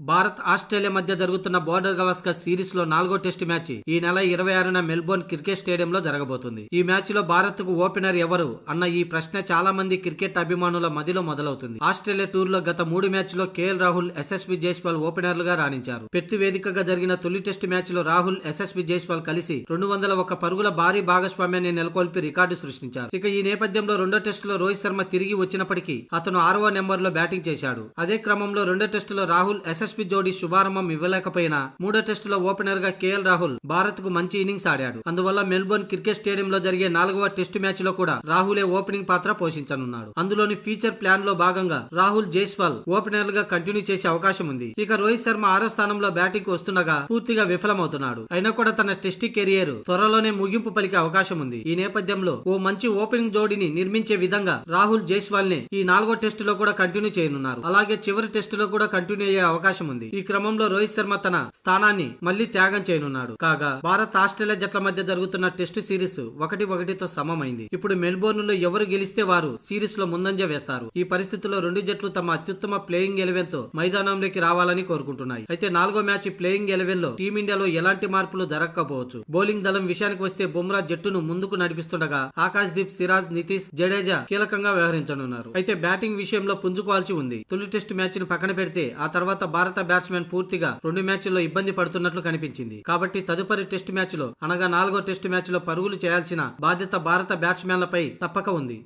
Bharat Australia మధ్య జరుగుతున్న border Gavaskar series లో 4వ టెస్టు మ్యాచ్ ఈ నెల 26న మెల్బోర్న్ క్రికెట్ స్టేడియంలో జరగబోతుంది. ఈ మ్యాచ్ లో భారత్ కు ఓపెనర్ ఎవరు అన్న ఈ ప్రశ్న చాలా మంది క్రికెట్ అభిమానుల మదిలో మొదలవుతుంది. ఆస్ట్రేలియా టూర్ లో గత 3 మ్యాచ్ లో కేఎల్ రాహుల్, ఎస్ఎస్వి జైస్వాల్ ఓపెనర్లుగా రాణించారు. పెర్త్ వేదికగా జరిగిన తొలి టెస్టు మ్యాచ్ లో రాహుల్, ఎస్ఎస్వి జైస్వాల్ కలిసి 201 పరుగుల భారీ భాగస్వామ్యాన్ని నెలకొల్పి రికార్డు సృష్టించారు. ఇక ఈ నేపథ్యంలో రెండో టెస్టులో రోహిత్ శర్మ తిరిగి వచ్చినప్పటికీ అతను 6వ నెంబర్ లో బ్యాటింగ్ చేశాడు. అదే క్రమంలో రెండో టెస్టులో రాహుల్, ఎస్ఎస్వి జోడీ శుభారంభం ఇవ్వలేకపోయినా మూడో టెస్టులో ఓపెనర్ గా కేఎల్ రాహుల్ భారత్ కు మంచి ఇన్నింగ్స్ ఆడాడు. అందువల్ల మెల్బోర్న్ క్రికెట్ స్టేడియంలో జరిగే 4వ టెస్టు మ్యాచ్ లో కూడా రాహులే ఓపెనింగ్ పాత్ర పోషించనున్నాడు. అందులోని ఫీచర్ ప్లాన్ లో భాగంగా రాహుల్, జైస్వాల్ ఓపెనర్ గా కంటిన్యూ చేసే అవకాశం ఉంది. ఇక రోహిత్ శర్మ 6వ స్థానంలో బ్యాటింగ్ కు వస్తుండగా పూర్తిగా విఫలమవుతున్నాడు. అయినా కూడా తన టెస్ట్ కెరియర్ త్వరలోనే ముగింపు పలికే అవకాశం ఉంది. ఈ నేపథ్యంలో ఓ మంచి ఓపెనింగ్ జోడీని నిర్మించే విధంగా రాహుల్, జైస్వాల్ ని ఈ 4వ టెస్టులో కూడా కంటిన్యూ చేయనున్నారు. అలాగే చివరి టెస్టులో కూడా కంటిన్యూ అయ్యే అవకాశం ఉంది. ఈ క్రమంలో రోహిత్ శర్మ తన స్థానాన్ని మళ్లీ త్యాగం చేయనున్నాడు. కాగా భారత్ ఆస్ట్రేలియా జట్ల మధ్య జరుగుతున్న టెస్టు సిరీస్ 1-1తో సమమైంది. ఇప్పుడు మెల్బోర్న్ లో ఎవరు గెలిస్తే వారు సిరీస్ లో ముందంజ వేస్తారు. ఈ పరిస్థితుల్లో రెండు జట్లు తమ అత్యుత్తమ ప్లేయింగ్ 11 తో మైదానంలోకి రావాలని కోరుకుంటున్నాయి. అయితే 4వ మ్యాచ్ ప్లేయింగ్ 11 లో టీమిండియాలో ఎలాంటి మార్పులు జరగకపోవచ్చు. బౌలింగ్ దళం విషయానికి వస్తే బుమ్రా జట్టును ముందుకు నడిపిస్తుండగా ఆకాశ్ దీప్, సిరాజ్, నితీష్, జడేజా కీలకంగా వ్యవహరించనున్నారు. అయితే బ్యాటింగ్ విషయంలో పుంజుకోవాల్సి ఉంది. తొలి టెస్టు మ్యాచ్ ను పక్కన పెడితే ఆ తర్వాత భారత బ్యాట్స్మెన్ పూర్తిగా 2 మ్యాచ్ల్లో ఇబ్బంది పడుతున్నట్లు కనిపించింది. కాబట్టి తదుపరి టెస్టు మ్యాచ్ లో అనగా 4వ టెస్టు మ్యాచ్ లో పరుగులు చేయాల్సిన బాధ్యత భారత బ్యాట్స్మెన్లపై తప్పక ఉంది.